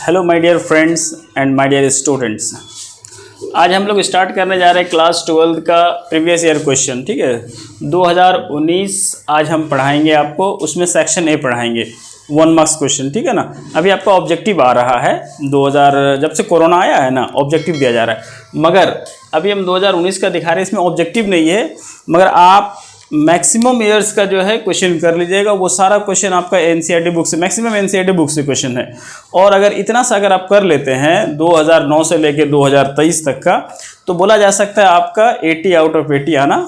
Hello my dear friends and my dear students. आज हम लोग स्टार्ट करने जा रहे हैं क्लास 12 का प्रीवियस ईयर क्वेश्चन। ठीक है, 2019 आज हम पढ़ाएंगे आपको। उसमें सेक्शन ए पढ़ाएंगे, 1 मार्क्स क्वेश्चन। ठीक है ना। अभी आपका ऑब्जेक्टिव आ रहा है 2000, जब से कोरोना आया है ना, ऑब्जेक्टिव दिया जा रहा है। मगर अभी हम 2019 का दिखा रहे हैं, इसमें ऑब्जेक्टिव नहीं है, मगर आप मैक्सिमम ईयर्स का जो है क्वेश्चन कर लीजिएगा। वो सारा क्वेश्चन आपका एनसीईआरटी बुक से, मैक्सिमम एनसीईआरटी बुक से क्वेश्चन है। और अगर इतना सा अगर आप कर लेते हैं 2009 से लेके 2023 तक का, तो बोला जा सकता है आपका 80 आउट ऑफ 80 आना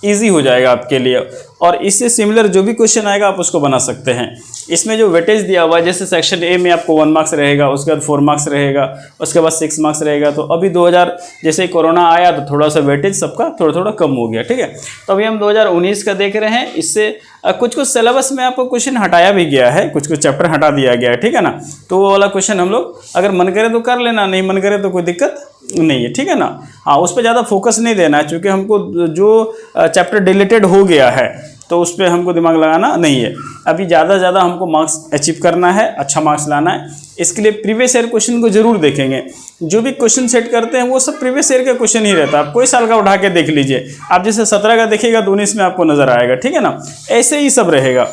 ईजी हो जाएगा आपके लिए। और इससे सिमिलर जो भी क्वेश्चन आएगा आप उसको बना सकते हैं। इसमें जो वेटेज दिया हुआ है, जैसे सेक्शन ए में आपको 1 मार्क्स रहेगा, उसके बाद 4 मार्क्स रहेगा, उसके बाद 6 मार्क्स रहेगा। तो अभी 2000 जैसे कोरोना आया तो थोड़ा सा वेटेज सबका थोड़ा थोड़ा कम हो गया। ठीक है, तो अभी हम 2019 का देख रहे हैं। इससे कुछ कुछ सिलेबस में आपको क्वेश्चन हटाया भी गया है, कुछ कुछ चैप्टर हटा दिया गया है। ठीक है ना। तो वो वाला क्वेश्चन हम लोग अगर मन करे तो कर लेना, नहीं मन करे तो कोई दिक्कत नहीं है। ठीक है ना। हाँ, उस पर ज़्यादा फोकस नहीं देना है, क्योंकि हमको जो चैप्टर डिलीटेड हो गया है तो उस पर हमको दिमाग लगाना नहीं है। अभी ज़्यादा से ज़्यादा हमको मार्क्स अचीव करना है, अच्छा मार्क्स लाना है। इसके लिए प्रीवियस ईयर क्वेश्चन को जरूर देखेंगे। जो भी क्वेश्चन सेट करते हैं वो सब प्रीवियस ईयर का क्वेश्चन ही रहता है। आप कोई साल का उठा के देख लीजिए, आप जैसे 17 का देखिएगा तो 19 में आपको नजर आएगा। ठीक है ना, ऐसे ही सब रहेगा।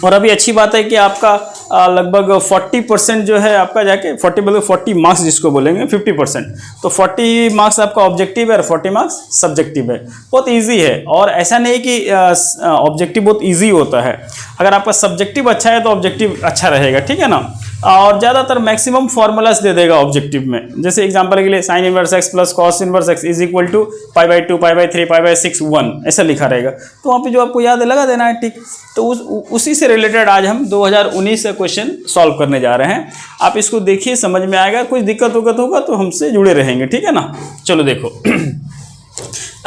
और अभी अच्छी बात है कि आपका लगभग 40% जो है आपका जाके 40 मार्क्स जिसको बोलेंगे 50%, तो 40 मार्क्स आपका ऑब्जेक्टिव है और 40 मार्क्स सब्जेक्टिव है। बहुत इजी है। और ऐसा नहीं कि ऑब्जेक्टिव बहुत इजी होता है। अगर आपका सब्जेक्टिव अच्छा है तो ऑब्जेक्टिव अच्छा रहेगा। ठीक है ना। और ज़्यादातर मैक्सिमम फार्मूलाज दे देगा ऑब्जेक्टिव में। जैसे एग्जांपल के लिए sine inverse x plus cos inverse x is equal to π/2 π/3 π/6 1 ऐसा लिखा रहेगा। तो वहाँ पे जो आपको याद है लगा देना है टिक। तो उसी से रिलेटेड आज हम 2019 का क्वेश्चन सॉल्व करने जा रहे हैं। आप इसको देखिए, समझ में आएगा। कुछ दिक्कत होगा तो हमसे जुड़े रहेंगे। ठीक है ना। चलो देखो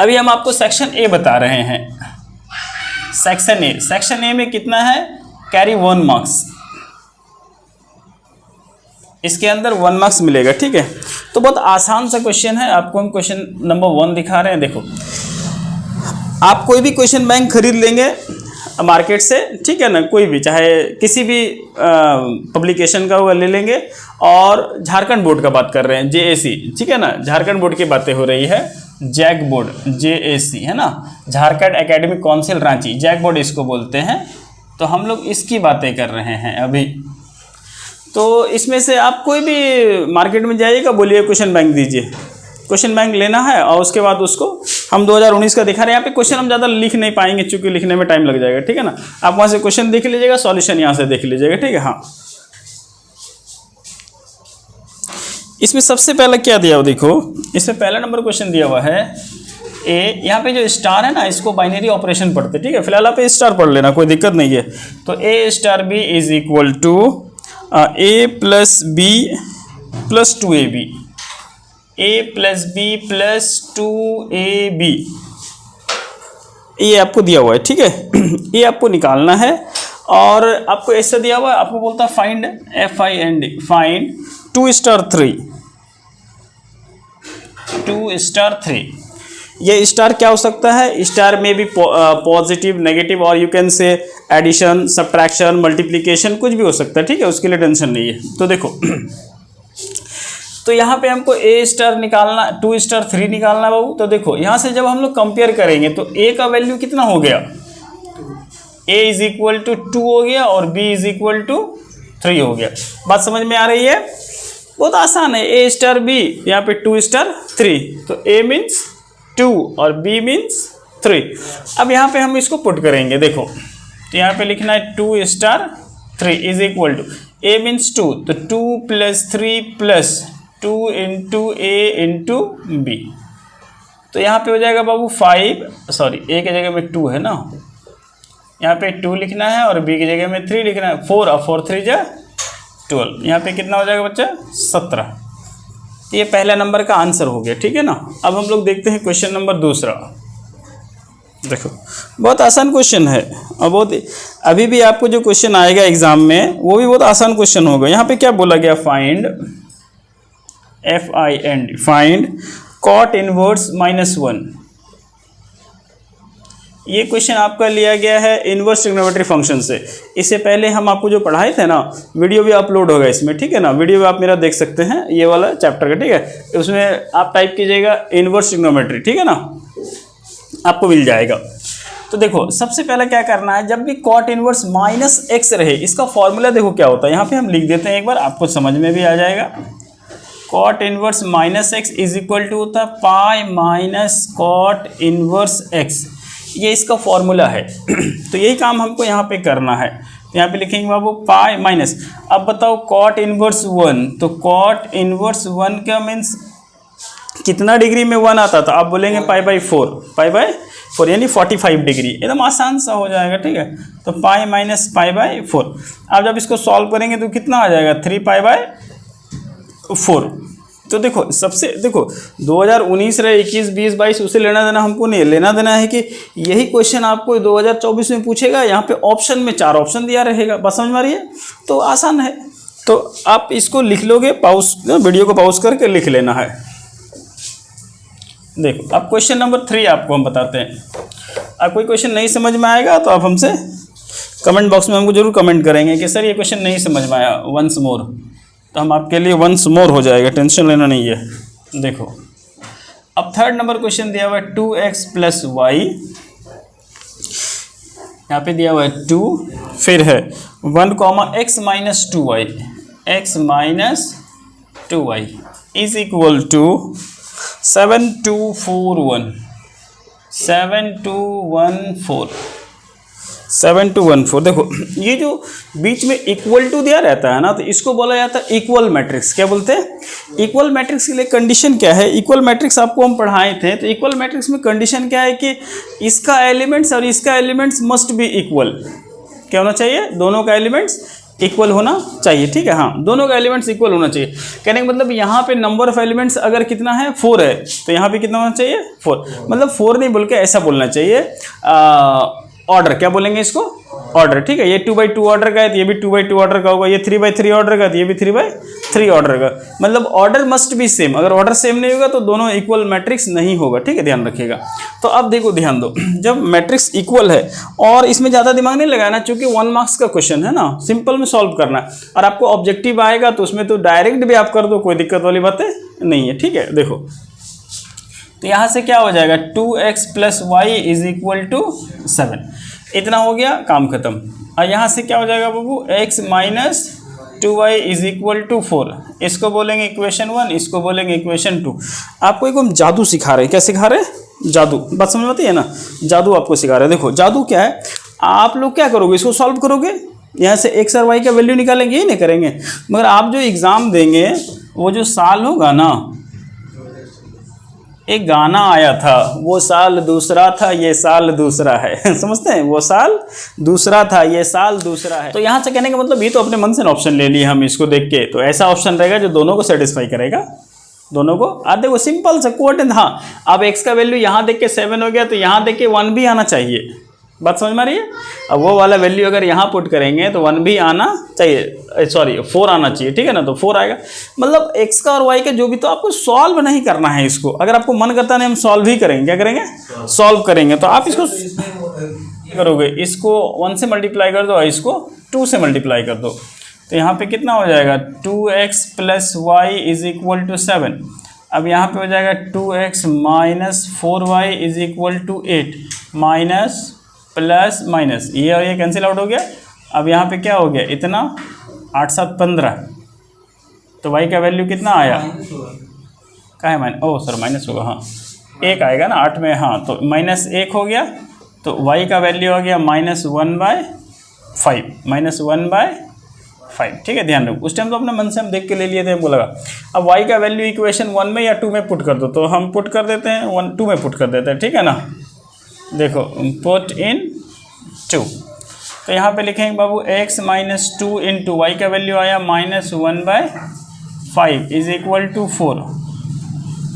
अभी हम आपको सेक्शन ए बता रहे हैं। सेक्शन ए में कितना है, कैरी 1 मार्क्स। इसके अंदर 1 मार्क्स मिलेगा। ठीक है, तो बहुत आसान सा क्वेश्चन है। आपको हम क्वेश्चन नंबर 1 दिखा रहे हैं। देखो, आप कोई भी क्वेश्चन बैंक खरीद लेंगे मार्केट से। ठीक है ना, कोई भी, चाहे किसी भी पब्लिकेशन का वो ले लेंगे। और झारखंड बोर्ड का बात कर रहे हैं, JAC। ठीक है ना, झारखंड बोर्ड की बातें हो रही है। जैक बोर्ड, JAC है ना, Jharkhand academic council Ranchi, JAC board इसको बोलते हैं। तो हम लोग इसकी बातें कर रहे हैं अभी। तो इसमें से आप कोई भी मार्केट में जाइएगा, बोलिए क्वेश्चन बैंक दीजिए। क्वेश्चन बैंक लेना है और उसके बाद उसको हम 2019 का दिखा रहे हैं। यहाँ पे क्वेश्चन हम ज़्यादा लिख नहीं पाएंगे, चूंकि लिखने में टाइम लग जाएगा। ठीक है ना। आप वहाँ से क्वेश्चन देख लीजिएगा, सॉल्यूशन यहाँ से देख लीजिएगा। ठीक है। हाँ, इसमें सबसे पहले क्या दिया हुआ देखो, इसमें पहला नंबर क्वेश्चन दिया हुआ है ए। यहाँ पे जो स्टार है ना, इसको बाइनरी ऑपरेशन पढ़ते। ठीक है, फिलहाल आप स्टार पढ़ लेना, कोई दिक्कत नहीं है। तो A star B is equal to A plus B plus 2AB, A plus B plus 2AB, ये आपको दिया हुआ है। ठीक है, ये आपको निकालना है। और आपको ऐसा दिया हुआ है, आपको बोलता है find, FIND, find 2 star 3, 2 star 3। ये स्टार क्या हो सकता है, स्टार में भी पॉजिटिव, नेगेटिव, और you can say addition, subtraction, multiplication, कुछ भी हो सकता है। ठीक है, उसके लिए टेंशन नहीं है। तो देखो तो यहाँ पे हमको A स्टार निकालना, 2 स्टार 3 निकालना बाबू। तो देखो यहाँ से जब हम लोग कंपेयर करेंगे तो A का वैल्यू कितना हो गया, A इज इक्वल टू 2 हो गया और B इज इक्वल टू 3 हो गया। बात समझ में आ रही है, बहुत आसान है। A स्टार B, यहाँ पे 2 स्टार 3, तो A मीन्स 2 और B मीन्स 3। अब यहाँ पे हम इसको पुट करेंगे। देखो, तो यहाँ पे लिखना है 2 star 3 is equal to A means 2, तो 2 plus 3 plus 2 into A into B। तो यहाँ पे हो जाएगा बाबू 5, सॉरी A की जगह में 2 है ना, यहाँ पे 2 लिखना है और B की जगह में 3 लिखना है। 4 और 4 3 जा 12, यहाँ पे कितना हो जाएगा बच्चा, 17। ये पहला नंबर का आंसर हो गया। ठीक है ना। अब हम लोग देखते हैं क्वेश्चन नंबर 2। देखो, बहुत आसान क्वेश्चन है। और बहुत अभी भी आपको जो क्वेश्चन आएगा एग्जाम में वो भी बहुत आसान क्वेश्चन होगा। यहाँ पे क्या बोला गया, find, FIND, find cot inverse -1, ये क्वेश्चन आपका लिया गया है इनवर्स ट्रिग्नोमेट्री फंक्शन से। इससे पहले हम आपको जो पढ़ाए थे ना, वीडियो भी अपलोड होगा इसमें, ठीक है ना, वीडियो भी आप मेरा देख सकते हैं, ये वाला चैप्टर का, ठीक है। उसमें आप टाइप कीजिएगा इनवर्स ट्रिग्नोमेट्री, ठीक है ना, आपको मिल जाएगा। तो देखो सबसे पहले क्या करना है, जब भी कॉट इनवर्स माइनस एक्स रहे, इसका फॉर्मूला देखो क्या होता है, यहाँ पे हम लिख देते हैं एक बार, आपको समझ में भी आ जाएगा। Cot inverse minus x is equal to होता है pi minus cot inverse x, ये इसका फॉर्मूला है। तो यही काम हमको यहाँ पे करना है। यहाँ पे लिखेंगे बाबू पाई माइनस, अब बताओ कॉट इनवर्स 1, तो कॉट इनवर्स 1 का मीन्स कितना डिग्री में 1 आता था, आप बोलेंगे पाई बाई 4, पाई बाई 4 यानी 45 डिग्री, एकदम आसान सा हो जाएगा, ठीक है। तो पाई माइनस पाई बाई 4, आप जब इसको सॉल्व करेंगे तो कितना आ जाएगा 3 पाई बाई 4। तो देखो सबसे देखो 2019 रहे 21, 20, 22 उसे लेना देना हमको नहीं, लेना देना है कि यही क्वेश्चन आपको 2024 में पूछेगा। यहाँ पे ऑप्शन में 4 ऑप्शन दिया रहेगा, बस समझ में आ रही है, तो आसान है। तो आप इसको लिख लोगे, पॉज वीडियो को पॉज करके लिख लेना है। देखो अब क्वेश्चन नंबर 3 आपको हम बताते हैं। अब कोई क्वेश्चन नहीं समझ में आएगा तो आप हमसे कमेंट बॉक्स में हमको जरूर कमेंट करेंगे कि सर ये क्वेश्चन नहीं समझ में आया, वंस मोर, तो हम आपके लिए वंस मोर हो जाएगा, टेंशन लेना नहीं है। देखो अब थर्ड नंबर क्वेश्चन दिया हुआ है 2x प्लस वाई, यहाँ पे दिया हुआ है 2, फिर है 1 comma x minus 2y, x minus 2y is equal to 7214, 7214। देखो ये जो बीच में इक्वल टू दिया रहता है ना, तो इसको बोला जाता है इक्वल मैट्रिक्स। क्या बोलते हैं? इक्वल मैट्रिक्स के लिए कंडीशन क्या है? इक्वल मैट्रिक्स आपको हम पढ़ाए थे, तो इक्वल मैट्रिक्स में कंडीशन क्या है कि इसका एलिमेंट्स और इसका एलिमेंट्स मस्ट बी इक्वल। क्या होना चाहिए? दोनों का एलिमेंट्स इक्वल होना चाहिए, ठीक है। हाँ, दोनों का एलिमेंट्स इक्वल होना चाहिए। कहने का मतलब यहाँ पे नंबर ऑफ एलिमेंट्स अगर कितना है 4 है, तो यहाँ पे कितना होना चाहिए 4, मतलब 4 नहीं बोल के ऐसा बोलना चाहिए ऑर्डर। क्या बोलेंगे इसको? ऑर्डर, ठीक है। ये 2x2 ऑर्डर का है तो ये भी 2x2 ऑर्डर का होगा, ये 3x3 ऑर्डर का तो ये भी 3x3 ऑर्डर का, मतलब ऑर्डर मस्ट बी सेम। अगर ऑर्डर सेम नहीं होगा तो दोनों इक्वल मैट्रिक्स नहीं होगा, ठीक है, ध्यान रखिएगा। तो अब देखो ध्यान दो, जब मैट्रिक्स इक्वल है और इसमें ज़्यादा दिमाग नहीं लगाना, चूंकि 1 मार्क्स का क्वेश्चन है ना, सिंपल में सॉल्व करना है, और आपको ऑब्जेक्टिव आएगा तो उसमें तो डायरेक्ट भी आप कर दो, कोई दिक्कत वाली बातें नहीं है, ठीक है। देखो तो यहाँ से क्या हो जाएगा 2x plus y is equal to 7, इतना हो गया, काम खत्म। और यहाँ से क्या हो जाएगा बाबू x minus 2y is equal to 4, इसको बोलेंगे इक्वेशन 1, इसको बोलेंगे इक्वेशन 2। आपको एक हम जादू सिखा रहे हैं। क्या सिखा रहे हैं? जादू। बात समझ में आती है ना? जादू आपको सिखा रहे हैं। देखो जादू क्या है, आप लोग क्या करोगे, इसको सॉल्व करोगे, यहाँ से x और y का वैल्यू निकालेंगे, यही नहीं करेंगे, मगर आप जो एग्ज़ाम देंगे वो जो साल होगा ना, एक गाना आया था, वो साल दूसरा था ये साल दूसरा है समझते हैं? वो साल दूसरा था ये साल दूसरा है। तो यहाँ से कहने का मतलब ये तो अपने मन से ऑप्शन ले लिए हम इसको देख के, तो ऐसा ऑप्शन रहेगा जो दोनों को सेटिस्फाई करेगा, दोनों को। आप देखो सिंपल सा कोट है। हाँ, अब x का वैल्यू यहाँ देख के 7 हो गया तो यहाँ देख के 1 भी आना चाहिए। बात समझ में आ रही है? अब वो वाला वैल्यू अगर यहाँ पुट करेंगे तो 1 भी आना चाहिए, सॉरी 4 आना चाहिए, ठीक है ना, तो 4 आएगा। मतलब x का और y का जो भी, तो आपको सॉल्व नहीं करना है इसको। अगर आपको मन करता नहीं हम सॉल्व ही करेंगे, क्या करेंगे? सॉल्व करेंगे। तो आप इसको करोगे, इसको 1 से मल्टीप्लाई कर दो और इसको 2 से मल्टीप्लाई कर दो, तो यहाँ पे कितना हो जाएगा 2x plus y is equal to 7। अब यहाँ पे हो जाएगा 2x minus 4y is equal to 8, minus plus minus, ये और ये कैंसिल आउट हो गया। अब यहाँ पे क्या हो गया, इतना 8 7 15, तो y का वैल्यू कितना आया? क्या है माइनस? ओह सर माइनस होगा, हाँ 1 आएगा ना 8 में, हाँ तो -1 हो गया, तो y का वैल्यू हो गया -1/5, -1/5, ठीक है। ध्यान रखो, उस टाइम तो अपने मन से हम देख के ले लिए थे, हमको लगा। अब y का वैल्यू इक्वेशन 1 में या 2 में पुट कर दो, तो हम पुट कर देते हैं 2 में पुट कर देते हैं, ठीक है ना। देखो पुट इन 2, तो यहाँ पे लिखेंगे बाबू x माइनस 2 इंटू वाई का वैल्यू आया -1/5 इज इक्वल टू 4।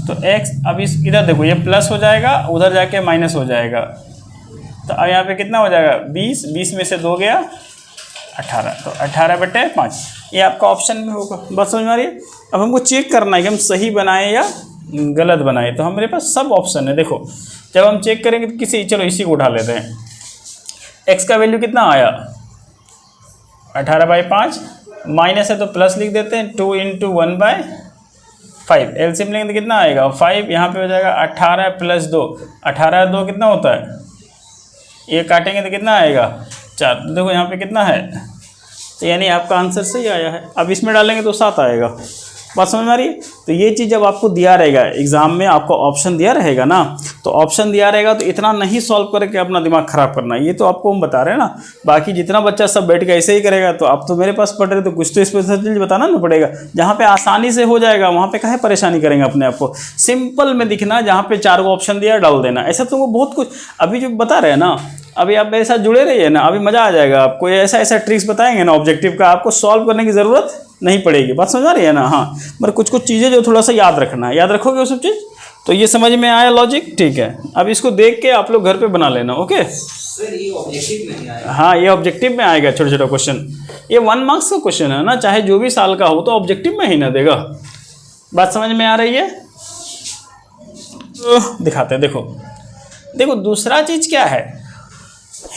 तो x, अब इस इधर देखो ये प्लस हो जाएगा, उधर जाके माइनस हो जाएगा, तो अब यहाँ पे कितना हो जाएगा 20, 20 में से 2 गया 18, तो 18/5 ये आपका ऑप्शन में होगा। बस समझ में आ रही है? अब हमको चेक करना है कि हम सही बनाए या गलत बनाए, तो हमारे पास सब ऑप्शन है। देखो जब हम चेक करेंगे तो किसी, चलो इसी को उठा लेते हैं, x का वैल्यू कितना आया 18/5, माइनस है तो प्लस लिख देते हैं, 2 × 1/5, एलसीएम लेंगे तो कितना आएगा 5, यहाँ पे हो जाएगा 18 + 2, 18 2 कितना होता है, ये काटेंगे तो कितना आएगा 4, तो देखो यहाँ पे कितना है, तो यानी आपका आंसर सही आया है। अब इसमें डालेंगे तो 7 आएगा। बात समझ में आ रही है? तो ये चीज़ जब आपको दिया रहेगा एग्जाम में, आपको ऑप्शन दिया रहेगा ना, तो ऑप्शन दिया रहेगा तो इतना नहीं सॉल्व करके अपना दिमाग खराब करना, ये तो आपको हम बता रहे हैं ना। बाकी जितना बच्चा सब बैठ के ऐसे ही करेगा, तो आप तो मेरे पास पढ़ रहे, तो कुछ तो स्पेशल चीज़ बताना ना पड़ेगा। जहाँ पे आसानी से हो जाएगा वहाँ पे काहे परेशानी करेंगे अपने आप को। सिंपल में दिखना, जहाँ पे 4 को ऑप्शन दिया डाल देना, ऐसा तो वो बहुत कुछ अभी जो बता रहे हैं ना, अभी आप मेरे साथ जुड़े रहिए ना, अभी मज़ा आ जाएगा आपको। ऐसा ऐसा ट्रिक्स बताएंगे ना ऑब्जेक्टिव का, आपको सॉल्व करने की ज़रूरत नहीं पड़ेगी। बात समझ आ रही है ना? हाँ, मगर कुछ कुछ चीज़ें जो थोड़ा सा याद रखना है, याद रखोगे वो सब चीज़, तो ये समझ में आया लॉजिक? ठीक है, अब इसको देख के आप लोग घर पे बना लेना। ओके सर, ये ऑब्जेक्टिव में आएगा? हाँ, ये ऑब्जेक्टिव में आएगा, छोटा छोटा क्वेश्चन। ये 1 मार्क्स का क्वेश्चन है ना, चाहे जो भी साल का हो तो ऑब्जेक्टिव में ही ना देगा। बात समझ में आ रही है? तो दिखाते हैं, देखो देखो दूसरा चीज़ क्या है,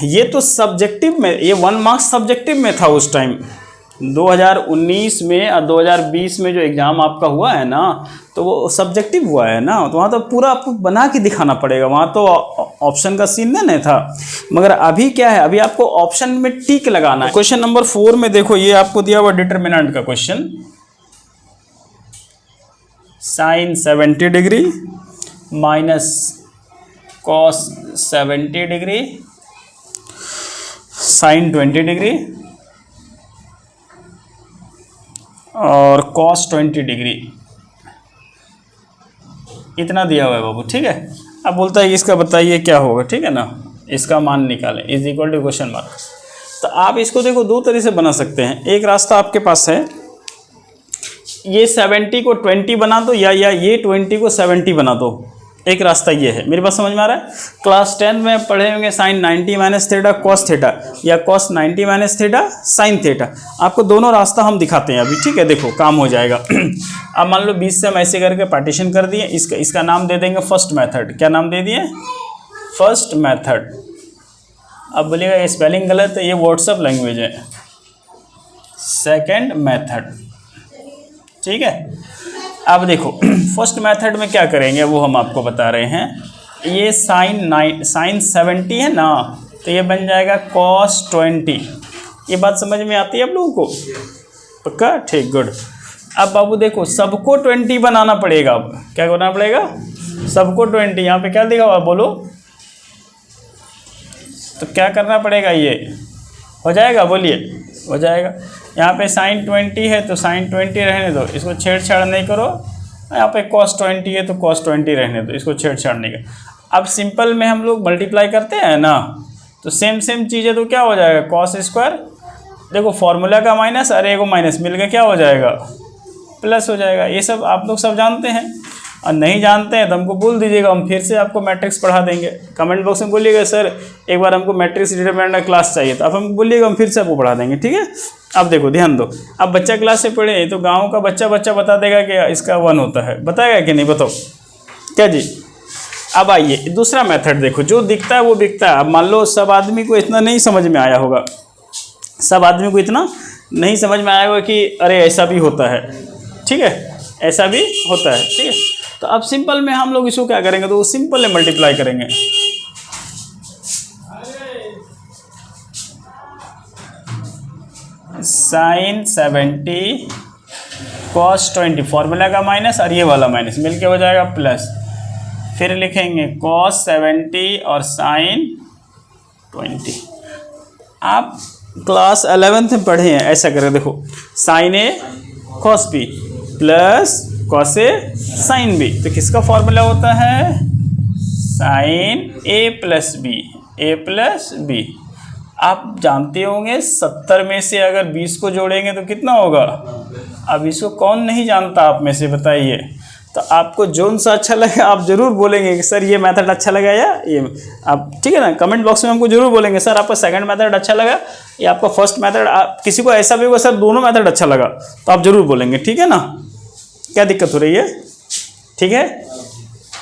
ये तो सब्जेक्टिव में, ये 1 मार्क्स सब्जेक्टिव में था उस टाइम 2019 में और 2020 में जो एग्ज़ाम आपका हुआ है ना, तो वो सब्जेक्टिव हुआ है ना, तो वहाँ तो पूरा आपको बना के दिखाना पड़ेगा, वहाँ तो ऑप्शन का सीन नहीं था। मगर अभी क्या है, अभी आपको ऑप्शन में टिक लगाना है। क्वेश्चन नंबर 4 में देखो, ये आपको दिया हुआ डिटर्मिनेंट का question, sine 70 degree minus cos 70 degree sine 20 degree और कॉस 20 डिग्री, इतना दिया हुआ है बाबू। ठीक है, अब बोलता है कि इसका बताइए क्या होगा। ठीक है ना, इसका मान निकालें is equal to question mark. तो आप इसको देखो 2 तरह से बना सकते हैं। एक रास्ता आपके पास है, ये 70 को 20 बना दो, या ये 20 को 70 बना दो। एक रास्ता ये है, मेरी बात समझ में आ रहा है? क्लास 10 में पढ़े होंगे साइन 90 - थीटा कॉस थीटा, या कॉस 90 - थीटा साइन थीटा। आपको दोनों रास्ता हम दिखाते हैं अभी। ठीक है, देखो काम हो जाएगा। अब मान लो 20 से हम ऐसे करके पार्टीशन कर दिए, इसका नाम दे देंगे फर्स्ट मेथड। क्या नाम दे दिए? First method. अब बोलिएगा ये स्पेलिंग गलत है, ये व्हाट्सअप लैंग्वेज है। Second method. ठीक है, अब देखो फर्स्ट मेथड में क्या करेंगे वो हम आपको बता रहे हैं। ये साइन 70 है ना, तो ये बन जाएगा cos 20। ये बात समझ में आती है आप लोगों को? पक्का? ठीक, गुड। अब बाबू देखो, सबको 20 बनाना पड़ेगा। अब क्या बनाना पड़ेगा? सबको 20। यहाँ पे क्या लिखा हुआ बोलो? तो क्या करना पड़ेगा? ये हो जाएगा, बोलिए हो जाएगा। यहाँ पे साइन 20 है तो साइन 20 रहने दो, इसको छेड़छाड़ नहीं करो। यहाँ पे cos 20 है तो cos 20 रहने दो, इसको छेड़छाड़ नहीं कर। अब सिंपल में हम लोग मल्टीप्लाई करते हैं ना, तो सेम चीज़ें, तो क्या हो जाएगा cos स्क्वायर। देखो फॉर्मूला का माइनस, अरे को माइनस मिल गया, क्या हो जाएगा प्लस हो जाएगा। ये सब आप लोग सब जानते हैं, और नहीं जानते हैं तो हमको बोल दीजिएगा, हम फिर से आपको मैट्रिक्स पढ़ा देंगे। कमेंट बॉक्स में बोलिएगा सर एक बार हमको मैट्रिक्स डिटरमिनेंट का क्लास चाहिए, तो आप हमको बोलिएगा, हम फिर से आपको पढ़ा देंगे। ठीक है, अब देखो ध्यान दो, अब बच्चा क्लास से पढ़े तो गांव का बच्चा बता देगा कि इसका 1 होता है, बताएगा कि नहीं? बताओ क्या जी। अब आइए दूसरा मेथड देखो, जो दिखता है वो बिकता है। अब मान लो सब आदमी को इतना नहीं समझ में आया होगा, सब आदमी को इतना नहीं समझ में आया होगा कि अरे ऐसा भी होता है। ठीक है, ऐसा भी होता है। ठीक है, तो अब सिंपल में हम लोग इसको क्या करेंगे, तो सिंपल में मल्टीप्लाई करेंगे। साइन 70 cos 20, फॉर्मूला का माइनस और ये वाला माइनस मिलके हो जाएगा प्लस। फिर लिखेंगे cos 70 और साइन 20। आप क्लास 11th में पढ़े हैं, ऐसा करके देखो, sine a cos b plus cos a sine b। तो किसका फॉर्मूला होता है? Sine a plus b। आप जानते होंगे 70 में से अगर 20 को जोड़ेंगे तो कितना होगा? अब इसको कौन नहीं जानता आप में से, बताइए। तो आपको जोन सा अच्छा लगे आप ज़रूर बोलेंगे कि सर ये मेथड अच्छा लगा, या ये आप, ठीक है ना, कमेंट बॉक्स में हमको जरूर बोलेंगे सर आपका सेकंड मेथड अच्छा लगा या आपका फर्स्ट मेथड। किसी को ऐसा भी होगा सर दोनों मेथड अच्छा लगा, तो आप ज़रूर बोलेंगे। ठीक है ना, क्या दिक्कत हो रही है? ठीक है,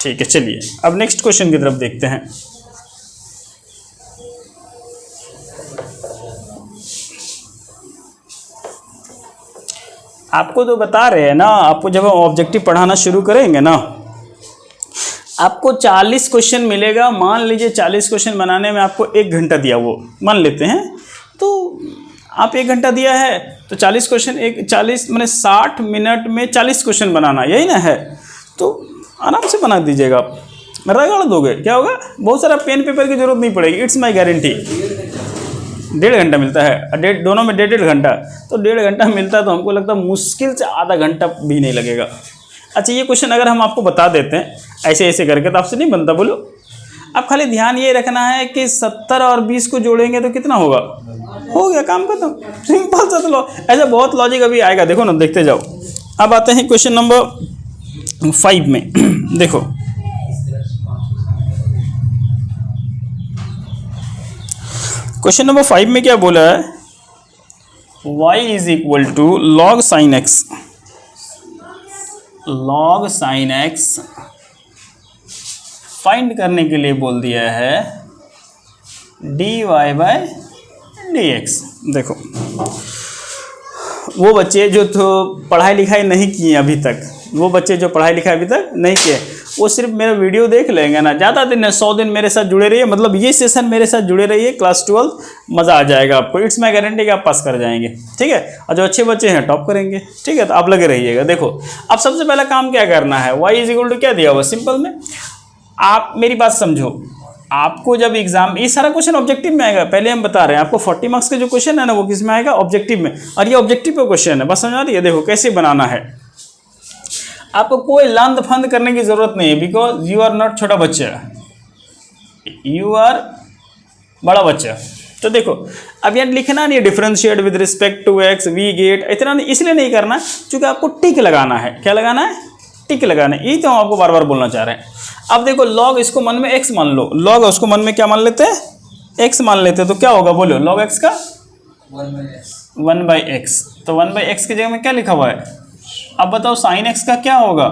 ठीक है, चलिए अब नेक्स्ट क्वेश्चन की तरफ देखते हैं। आपको तो बता रहे हैं ना, आपको जब हम ऑब्जेक्टिव पढ़ाना शुरू करेंगे ना, आपको 40 क्वेश्चन मिलेगा। मान लीजिए 40 क्वेश्चन बनाने में आपको 1 घंटा दिया, वो मान लेते हैं, तो आप 1 घंटा दिया है तो 40 क्वेश्चन, 40 मैंने 60 मिनट में 40 क्वेश्चन बनाना, यही ना है। तो आराम से बना दीजिएगा आप, रगड़ दोगे, क्या होगा, बहुत सारा पेन पेपर की जरूरत नहीं पड़ेगी, इट्स माई गारंटी। 1.5 घंटा मिलता है, दोनों में 1.5 घंटा, तो 1.5 घंटा मिलता है, तो हमको लगता है मुश्किल से आधा घंटा भी नहीं लगेगा। अच्छा, ये क्वेश्चन अगर हम आपको बता देते हैं ऐसे ऐसे करके, तो आपसे नहीं बनता, बोलो। अब खाली ध्यान ये रखना है कि 70 और 20 को जोड़ेंगे तो कितना होगा, हो गया काम खत्म, सिंपल सा। तो ऐसा बहुत लॉजिक अभी आएगा, देखो ना, देखते जाओ। अब आते हैं क्वेश्चन नंबर 5 में। देखो क्वेश्चन नंबर 5 में क्या बोला है, y is equal to log sine x, log sine x find करने के लिए बोल दिया है dy बाय dx। देखो वो बच्चे जो तो पढ़ाई लिखाई नहीं किए अभी तक, वो बच्चे जो पढ़ाई लिखाई अभी तक नहीं किए, वो सिर्फ मेरा वीडियो देख लेंगे ना, ज़्यादा दिन है, 100 दिन मेरे साथ जुड़े रहिए, मतलब ये सेशन मेरे साथ जुड़े रहिए, क्लास 12 मज़ा आ जाएगा आपको, इट्स माई गारंटी कि आप पास कर जाएंगे, ठीक है। और जो अच्छे बच्चे हैं टॉप करेंगे, ठीक है। तो आप लगे रहिएगा। देखो अब सबसे पहला काम क्या करना है, y इज इक्वल टू क्या दिया हुआ, सिंपल में आप मेरी बात समझो, आपको जब एग्जाम, ये सारा क्वेश्चन ऑब्जेक्टिव में आएगा, पहले हम बता रहे हैं आपको 40 मार्क्स के जो क्वेश्चन है ना, वो किस में आएगा, ऑब्जेक्टिव में, और ये ऑब्जेक्टिव पे क्वेश्चन है, बस समझ आ रही है। देखो कैसे बनाना है, आपको कोई लंद फंद करने की जरूरत नहीं है, बिकॉज यू आर नॉट छोटा बच्चा, यू आर बड़ा बच्चा। तो देखो अब यार लिखना नहीं है differentiate with respect to x we get, इतना नहीं, इसलिए नहीं करना क्योंकि आपको टिक लगाना है। क्या लगाना है, टिक लगाना है, यही तो हम आपको बार बार बोलना चाह रहे हैं। अब देखो लॉग, इसको मन में x मान लो, लॉग उसको मन में क्या मान लेते हैं, x मान लेते हैं, तो क्या होगा बोलो, लॉग x का 1/x, तो 1/x की जगह में क्या लिखा हुआ है। अब बताओ साइन x का क्या होगा,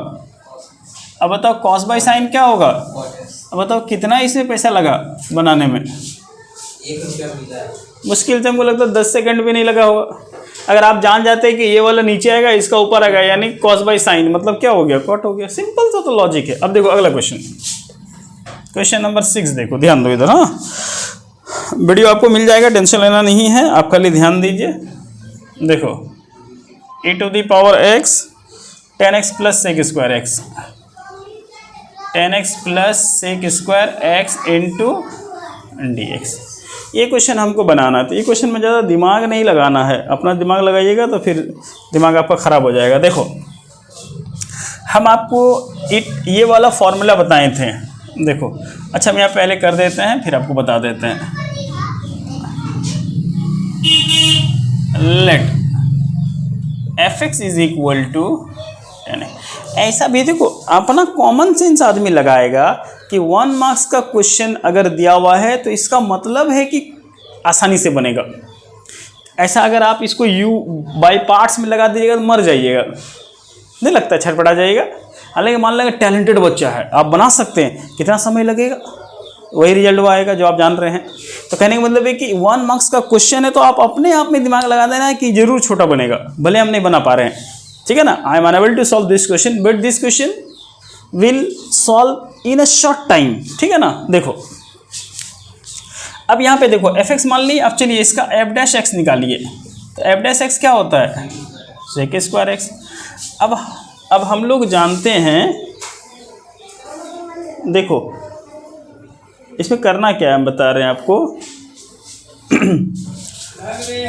अब बताओ कॉस बाई साइन क्या होगा, अब बताओ कितना इसमें पैसा लगा बनाने में, 1 रुपया मिला है। मुश्किल से हमको लगता है 10 सेकंड भी नहीं लगा होगा। अगर आप जान जाते हैं कि ये वाला नीचे आएगा, इसका ऊपर आएगा, यानी कॉस बाई साइन, मतलब क्या हो गया, कॉट हो गया, सिंपल सा तो लॉजिक है। अब देखो अगला क्वेश्चन, क्वेश्चन नंबर 6 देखो, ध्यान दो इधर। हाँ, वीडियो आपको मिल जाएगा, टेंशन लेना नहीं है, आप खाली ध्यान दीजिए। देखो e⁻x 10x plus sec square x, 10x plus sec square x into dx, ये क्वेश्चन हमको बनाना है। तो ये क्वेश्चन में ज़्यादा दिमाग नहीं लगाना है, अपना दिमाग लगाइएगा तो फिर दिमाग आपका ख़राब हो जाएगा। देखो हम आपको ये वाला फॉर्मूला बताए थे, देखो अच्छा हम यहाँ पहले कर देते हैं, फिर आपको बता देते हैं। Let fx is equal to 10x, ऐसा भी देखो अपना कॉमन सेंस आदमी लगाएगा कि 1 मार्क्स का क्वेश्चन अगर दिया हुआ है तो इसका मतलब है कि आसानी से बनेगा। ऐसा अगर आप इसको u बाई पार्ट्स में लगा दीजिएगा तो मर जाइएगा, नहीं लगता, छटपटा जाइएगा। हालांकि मान लेंगे टैलेंटेड बच्चा है, आप बना सकते हैं, कितना समय लगेगा, वही रिजल्ट वो आएगा जो आप जान रहे हैं। तो कहने का मतलब है कि 1 मार्क्स का क्वेश्चन है तो आप अपने आप में दिमाग लगा देना है कि जरूर छोटा बनेगा, भले हम नहीं बना पा रहे हैं, ठीक है ना। I am unable to solve this question but this question will solve in a short time, ठीक है ना। देखो अब यहाँ पे देखो fx मान ली, अब चलिए इसका f' निकालिए, तो f' क्या होता है, सेक स्क्वायर एक्स। अब हम लोग जानते हैं, देखो इसमें करना क्या है हम बता रहे हैं आपको।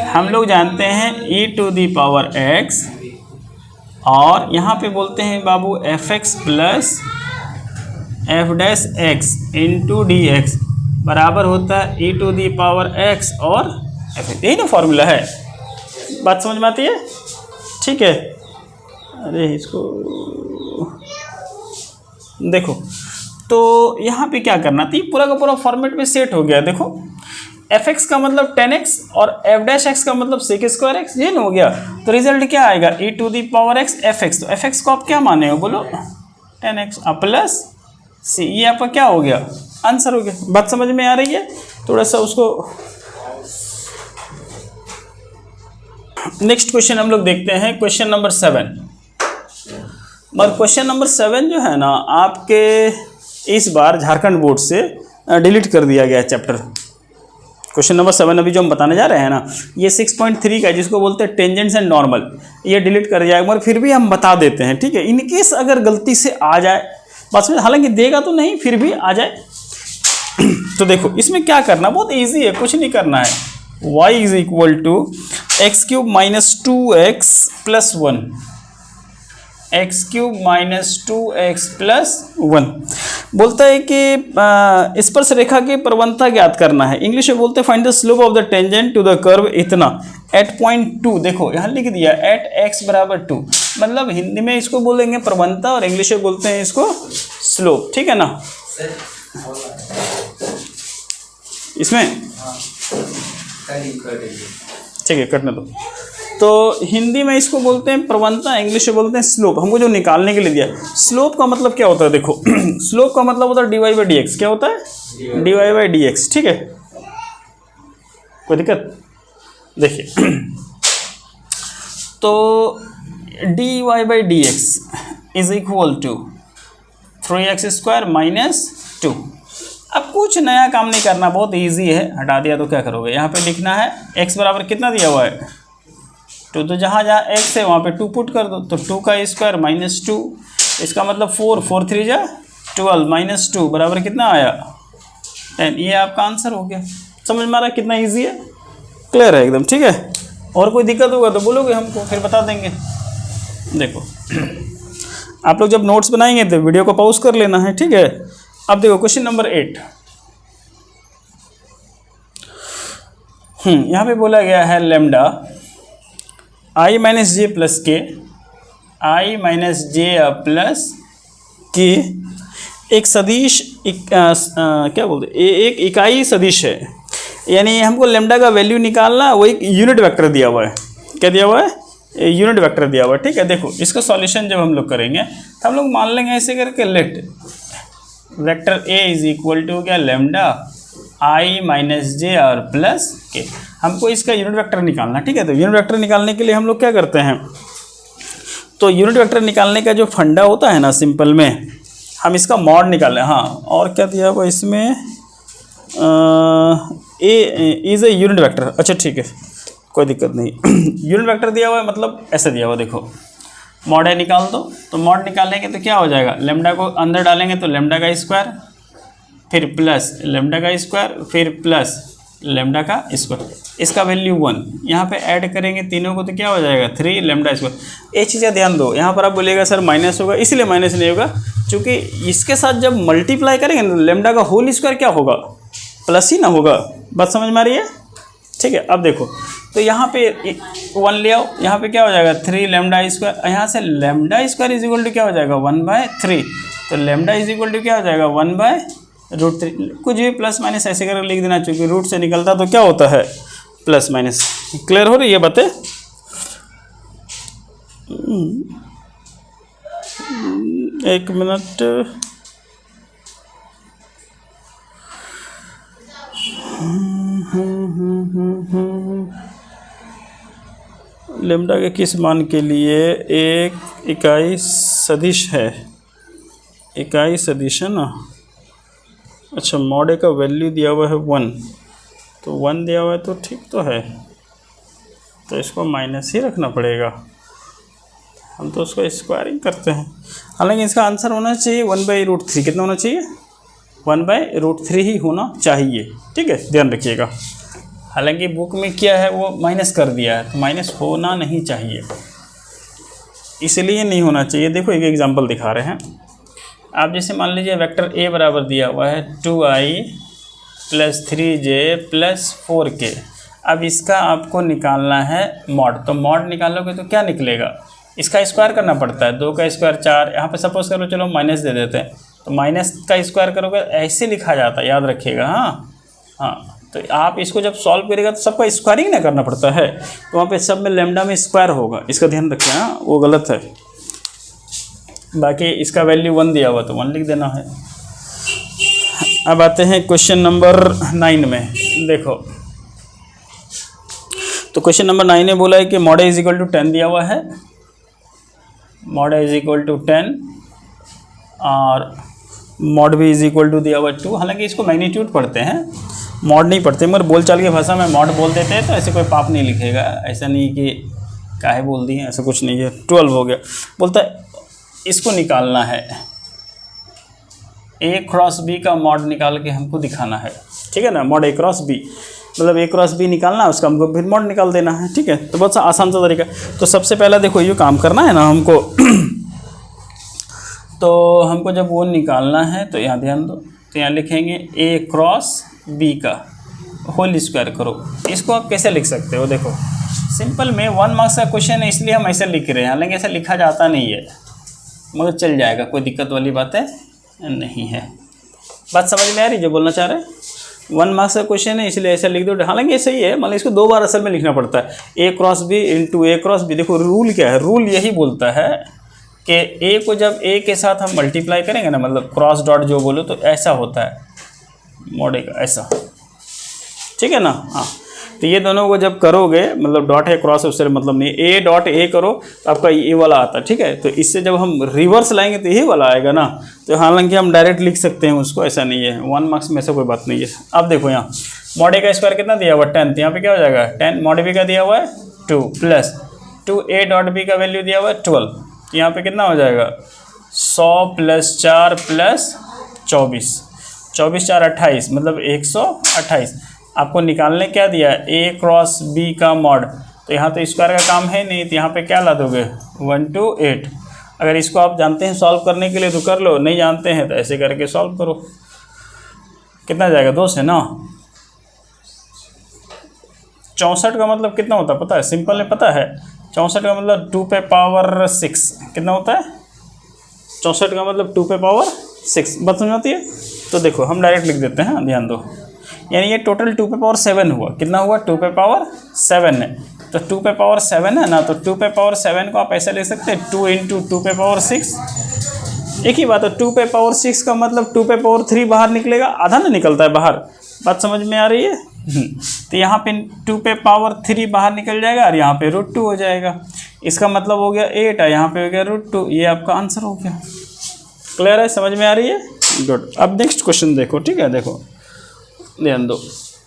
हम लोग जानते हैं e⁻x और यहाँ पे बोलते हैं बाबू fx plus f' into dx बराबर होता है e⁻x और fx, यही ना फॉर्मूला है, बात समझ में आती है, ठीक है। अरे इसको देखो, तो यहाँ पे क्या करना था, पूरा का पूरा फॉर्मेट में सेट हो गया। देखो fx का मतलब 10x और f' का मतलब सेक स्क्वायर एक्स, ये ना हो गया। तो रिजल्ट क्या आएगा, e⁻x fx, तो fx को आप क्या माने हो बोलो, 10x प्लस सी, ये आपका क्या हो गया, आंसर हो गया। बात समझ में आ रही है? थोड़ा सा उसको नेक्स्ट क्वेश्चन हम लोग देखते हैं, क्वेश्चन नंबर 7। मगर क्वेश्चन नंबर 7 जो है ना, आपके इस बार झारखंड बोर्ड से डिलीट कर दिया गया चैप्टर। क्वेश्चन नंबर 7 अभी जो हम बताने जा रहे हैं ना, ये 6.3 का है, जिसको बोलते हैं टेंजेंट्स एंड नॉर्मल, ये डिलीट कर दिया, मगर फिर भी हम बता देते हैं, ठीक है। इनकेस अगर गलती से आ जाए, बस में हालांकि देगा तो नहीं, फिर भी आ जाए तो देखो इसमें क्या करना, बहुत ईजी है, कुछ नहीं करना है। y is equal to x cube minus 2x plus 1, x cube minus 2x plus 1 बोलता है कि स्पर्श रेखा की प्रवणता ज्ञात करना है। इंग्लिश में बोलते हैं find the slope of the tangent to the curve इतना एट पॉइंट 2। देखो यहाँ लिख दिया एट x बराबर 2, मतलब हिंदी में इसको बोलेंगे प्रवणता और इंग्लिश में बोलते हैं इसको स्लोप, ठीक है ना। इसमें ठीक है, कटने दो। तो हिंदी में इसको बोलते हैं प्रवणता, इंग्लिश में बोलते हैं स्लोप। हमको जो निकालने के लिए दिया, स्लोप का मतलब क्या होता है, देखो स्लोप का मतलब होता है dy बाई डी एक्स। क्या होता है? dy बाई डी एक्स, ठीक है। कोई दिक्कत? देखिए तो dy by d x is equal to 3x square minus 2। अब कुछ नया काम नहीं करना, बहुत इजी है। हटा दिया तो क्या करोगे, यहाँ पे लिखना है x बराबर कितना दिया हुआ है 2, तो जहाँ जहाँ x है वहाँ पे 2 पुट कर दो, तो 2 का स्क्वायर माइनस 2, इसका मतलब 4, 4 3 जा 12 माइनस 2 बराबर कितना आया 10। ये आपका आंसर हो गया। समझ में आ रहा है कितना ईजी है, क्लियर है एकदम, ठीक है। और कोई दिक्कत होगा तो बोलोगे हमको, फिर बता देंगे। देखो आप लोग जब नोट्स बनाएंगे तो वीडियो को पॉज कर लेना है, ठीक है। अब देखो क्वेश्चन नंबर 8, यहाँ पे बोला गया है lambda i minus J plus के, आई माइनस जे प्लस के एक सदिश क्या बोलते एक इकाई सदिश है। यानी हमको लेमडा का वैल्यू निकालना, वो एक यूनिट वेक्टर दिया हुआ है। क्या दिया हुआ है? यूनिट वेक्टर दिया हुआ है, ठीक है। देखो इसका सॉल्यूशन जब हम लोग करेंगे तो हम लोग मान लेंगे ऐसे करके, let vector a is equal to क्या, लेमडा आई माइनस जे और प्लस के। हमको इसका यूनिट वेक्टर निकालना, ठीक है। तो यूनिट वेक्टर निकालने के लिए हम लोग क्या करते हैं, तो यूनिट वेक्टर निकालने का जो फंडा होता है ना, सिंपल में हम इसका मॉड निकालें। हाँ, और क्या दिया हुआ इसमें, ए इज ए यूनिट वेक्टर। अच्छा ठीक है, कोई दिक्कत नहीं। यूनिट वेक्टर दिया हुआ है, मतलब ऐसे दिया हुआ, देखो मॉड है निकाल दो। तो मॉड निकालेंगे तो क्या हो जाएगा, लेमडा को अंदर डालेंगे तो लेमडा का स्क्वायर, फिर प्लस लेमडा का स्क्वायर, फिर प्लस लेमडा का स्क्वायर, इसका वैल्यू 1। यहाँ पे ऐड करेंगे तीनों को तो क्या हो जाएगा 3 लेमडा स्क्वायर। एक चीज़ का ध्यान दो, यहाँ पर आप बोलिएगा सर माइनस होगा, इसलिए माइनस नहीं होगा क्योंकि इसके साथ जब मल्टीप्लाई करेंगे ना, लेमडा का होल स्क्वायर क्या होगा, प्लस ही ना होगा। बात समझ में आ रही है, ठीक है। अब देखो तो यहाँ पे 1 ले आओ, यहाँ पे क्या हो जाएगा 3 लेमडा स्क्वायर, यहाँ से lambda square is equal to क्या हो जाएगा 1/3। तो लेमडा इज इक्वल टू क्या हो जाएगा 1/√3। कुछ भी प्लस माइनस ऐसे करके लिख देना, चूँकि रूट से निकलता तो क्या होता है प्लस माइनस। क्लियर हो रही है बातें? एक मिनट, लेमडा के किस मान के लिए एक इकाई सदिश है, इकाई सदिश है ना। अच्छा, मॉड का वैल्यू दिया हुआ है 1, तो 1 दिया हुआ है तो ठीक तो है, तो इसको माइनस ही रखना पड़ेगा। हम तो उसको स्क्वायरिंग करते हैं, हालांकि इसका आंसर होना चाहिए 1/√3। कितना होना चाहिए 1/√3 ही होना चाहिए, ठीक है, ध्यान रखिएगा। हालांकि बुक में क्या है वो माइनस कर दिया है, तो माइनस होना नहीं चाहिए, इसलिए नहीं होना चाहिए। देखो एक एग्जांपल दिखा रहे हैं। आप जैसे मान लीजिए वेक्टर ए बराबर दिया हुआ है 2i + 3j + 4k। अब इसका आपको निकालना है मॉड, तो मॉड निकालोगे तो क्या निकलेगा, इसका स्क्वायर करना पड़ता है, 2 का स्क्वायर 4। यहाँ पे सपोज करो, चलो माइनस दे देते हैं, तो माइनस का स्क्वायर करोगे ऐसे लिखा जाता है, याद रखिएगा। हाँ, तो आप इसको जब सॉल्व करेगा तो सबका स्क्वायरिंग ना करना पड़ता है, तो वहाँ पे सब में लेमडा में स्क्वायर होगा, इसका ध्यान रखें। हाँ, वो गलत है। बाकी इसका वैल्यू 1 दिया हुआ तो 1 लिख देना है। अब आते हैं क्वेश्चन नंबर 9 में। देखो तो क्वेश्चन नंबर 9 में बोला है कि mod a is equal to 10 दिया हुआ है, mod a is equal to 10 और mod b is equal to दिया हुआ 2। हालांकि इसको मैग्नीट्यूड पढ़ते हैं, मॉड नहीं पढ़ते, मगर बोलचाल की भाषा में मॉड बोल देते हैं, तो ऐसे कोई पाप नहीं लिखेगा। ऐसा नहीं कि काहे बोल दिए, ऐसा कुछ नहीं है। 12 हो गया। बोलता है इसको निकालना है, ए क्रॉस बी का मॉड निकाल के हमको दिखाना है, ठीक है ना। मॉड ए क्रॉस बी मतलब ए क्रॉस बी निकालना है, उसका हमको फिर मॉड निकाल देना है, ठीक है। तो बहुत सा आसान सा तरीका। तो सबसे पहला देखो ये काम करना है ना हमको तो हमको जब वो निकालना है तो यहाँ ध्यान दो, तो यहाँ लिखेंगे ए क्रॉस बी का होल स्क्वायर करो। इसको आप कैसे लिख सकते हो, देखो सिंपल में 1 मार्क्स का क्वेश्चन है इसलिए हम ऐसे लिख रहे हैं, हालांकि ऐसा लिखा जाता नहीं है, मगर चल जाएगा, कोई दिक्कत वाली बात है नहीं है। बात समझ में आ रही जो बोलना चाह रहे हैं। 1 मार्क्स का क्वेश्चन है इसलिए ऐसा लिख दो, हालांकि ये सही है, मतलब इसको 2 बार असल में लिखना पड़ता है, ए क्रॉस बी इंटू ए क्रॉस बी। देखो रूल क्या है, रूल यही बोलता है कि ए को जब ए के साथ हम मल्टीप्लाई करेंगे ना, मतलब क्रॉस डॉट जो बोलो तो ऐसा होता है मॉड ए का, ऐसा, ठीक है ना। हाँ तो ये दोनों को जब करोगे, मतलब डॉट है क्रॉस है उससे मतलब नहीं, ए डॉट ए करो तो आपका ये वाला आता है, ठीक है। तो इससे जब हम रिवर्स लाएंगे तो यही वाला आएगा ना। तो हालांकि हम डायरेक्ट लिख सकते हैं उसको, ऐसा नहीं है। 1 मार्क्स में ऐसा कोई बात नहीं है। अब देखो यहाँ मॉड ए का स्क्वायर कितना दिया हुआ 10, तो यहाँ पे क्या हो जाएगा 10, मॉड बी का दिया हुआ है 2 प्लस 2 ए डॉट बी का वैल्यू दिया हुआ है 12, यहाँ पे कितना हो जाएगा 100 प्लस 4 प्लस 24, 24 4 28 मतलब 128। आपको निकालने क्या दिया है ए क्रॉस बी का मॉड, तो यहाँ तो स्क्वायर का काम है नहीं, तो यहाँ पे क्या ला दोगे 1 to 8। अगर इसको आप जानते हैं सॉल्व करने के लिए तो कर लो, नहीं जानते हैं तो ऐसे करके सॉल्व करो। कितना जाएगा 2 से ना 64 का मतलब कितना होता है पता है, सिंपल है पता है। 64 का मतलब 2 पे पावर 6 कितना होता है, 64 का मतलब 2 पे पावर 6। बात समझ आती है। तो देखो हम डायरेक्ट लिख देते हैं, ध्यान दो, यानी ये टोटल 2 पे पावर 7 हुआ। कितना हुआ 2 पे पावर 7 है, तो 2 पे पावर 7 है ना, तो 2 पे पावर 7 को आप ऐसा लिख सकते हैं 2 इंटू 2 पे पावर 6। एक ही बात है, 2 पे पावर 6 का मतलब 2 पे पावर 3 बाहर निकलेगा, आधा ना निकलता है बाहर। बात समझ में आ रही है। तो यहाँ पे 2 पे पावर 3 बाहर निकल जाएगा और यहाँ पे √2 हो जाएगा। इसका मतलब हो गया 8 है, यहाँ पे हो गया √2। ये आपका आंसर हो गया। क्लियर है, समझ में आ रही है, गुड। अब नेक्स्ट क्वेश्चन देखो, ठीक है। देखो ध्यान दो,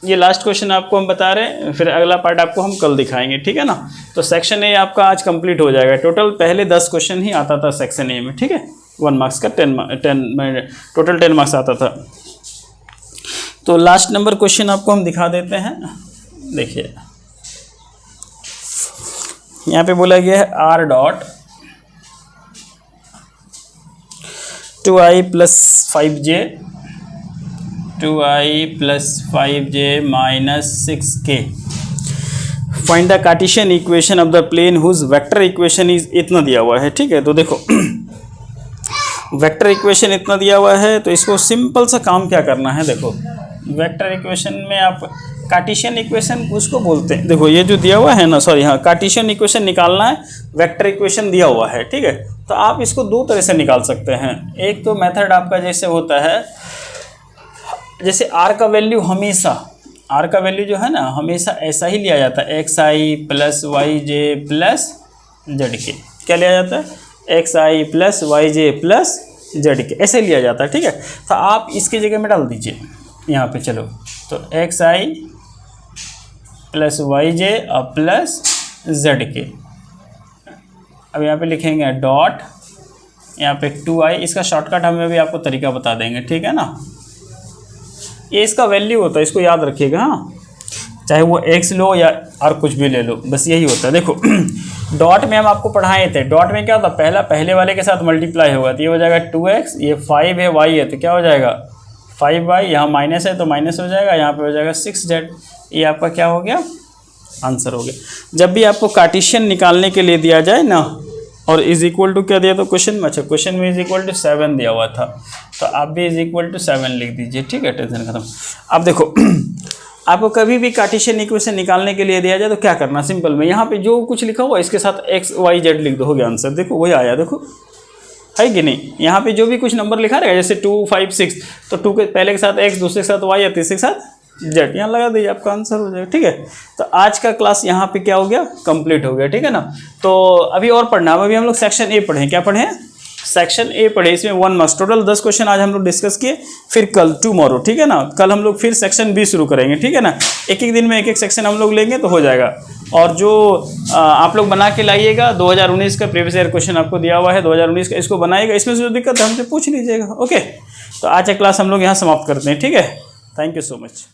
ये लास्ट क्वेश्चन आपको हम बता रहे हैं, फिर अगला पार्ट आपको हम कल दिखाएंगे, ठीक है ना। तो सेक्शन ए आपका आज कंप्लीट हो जाएगा। टोटल पहले 10 क्वेश्चन ही आता था सेक्शन ए में, ठीक है। 1 मार्क्स का 10 टोटल 10 मार्क्स आता था। तो लास्ट नंबर क्वेश्चन आपको हम दिखा देते हैं। देखिए यहाँ पे बोला गया है r dot 2i plus 5j 2i plus 5j minus 6k find the Cartesian equation of the plane whose vector equation is, इतना दिया हुआ है, ठीक है। तो देखो वेक्टर इक्वेशन इतना दिया हुआ है, तो इसको सिंपल सा काम क्या करना है। देखो वेक्टर इक्वेशन में आप कार्टेशियन इक्वेशन उसको बोलते हैं। देखो ये जो दिया हुआ है ना, सॉरी हाँ, कार्टेशियन इक्वेशन निकालना है, वेक्टर इक्वेशन दिया हुआ है, ठीक है। तो आप इसको 2 तरह से निकाल सकते हैं। एक तो मेथड आपका जैसे होता है, जैसे आर का वैल्यू हमेशा, आर का वैल्यू जो है ना हमेशा ऐसा ही लिया जाता है, xi plus yj plus zk। क्या लिया जाता है, xi plus yj plus zk, ऐसे लिया जाता है, ठीक है। तो आप इसकी जगह में डाल दीजिए यहाँ पे, चलो तो xi प्लस yj और प्लस zk। अब यहाँ पे लिखेंगे डॉट, यहाँ पे 2i, इसका शॉर्टकट हमें भी आपको तरीका बता देंगे, ठीक है ना। ये इसका वैल्यू होता है, इसको याद रखिएगा। हाँ, चाहे वो x लो या और कुछ भी ले लो, बस यही होता है। देखो डॉट में हम आपको पढ़ाए थे, डॉट में क्या होता है, पहले वाले के साथ मल्टीप्लाई होगा, तो ये हो जाएगा 2x, ये 5 है, y है, तो क्या हो जाएगा 5y, यहाँ माइनस है तो माइनस हो जाएगा, यहाँ पे हो जाएगा 6z। ये आपका क्या हो गया, आंसर हो गया। जब भी आपको कार्टेशियन निकालने के लिए दिया जाए ना, और इज इक्वल टू क्या दिया, तो क्वेश्चन में, अच्छा क्वेश्चन में इज इक्वल टू 7 दिया हुआ था, तो आप भी इज इक्वल टू 7 लिख दीजिए, ठीक है, टेंशन खत्म। अब देखो आपको कभी भी कार्टेशियन इक्वेशन निकालने के लिए दिया जाए तो क्या करना, सिंपल में यहाँ पे जो कुछ लिखा हुआ इसके साथ x y z लिख दो, हो गया आंसर। देखो वही आया, देखो है कि नहीं। यहाँ पे जो भी कुछ नंबर लिखा रहेगा जैसे 2, 5, 6, तो 2 के पहले के साथ x, दूसरे के साथ y या तीसरे के साथ z, यहाँ लगा दीजिए, आपका आंसर हो जाएगा। ठीक है, तो आज का क्लास यहाँ पे क्या हो गया, कंप्लीट हो गया। ठीक है ना, तो अभी और पढ़ना है। अभी हम लोग सेक्शन ए पढ़े, क्या पढ़े हैं, सेक्शन ए पढ़े। इसमें 1 मार्क्स टोटल 10 क्वेश्चन आज हम लोग डिस्कस किए। फिर कल टुमारो, ठीक है ना, कल हम लोग फिर सेक्शन बी शुरू करेंगे। ठीक है ना, एक एक दिन में एक एक सेक्शन हम लोग लेंगे तो हो जाएगा। और जो आप लोग बना के लाइएगा 2019 का प्रीवियस ईयर क्वेश्चन आपको दिया हुआ है 2019 का, इसको बनाइएगा। इसमें से जो दिक्कत है हमसे पूछ लीजिएगा। ओके, तो आज का क्लास हम लोग यहाँ समाप्त करते हैं। ठीक है, थैंक यू सो मच।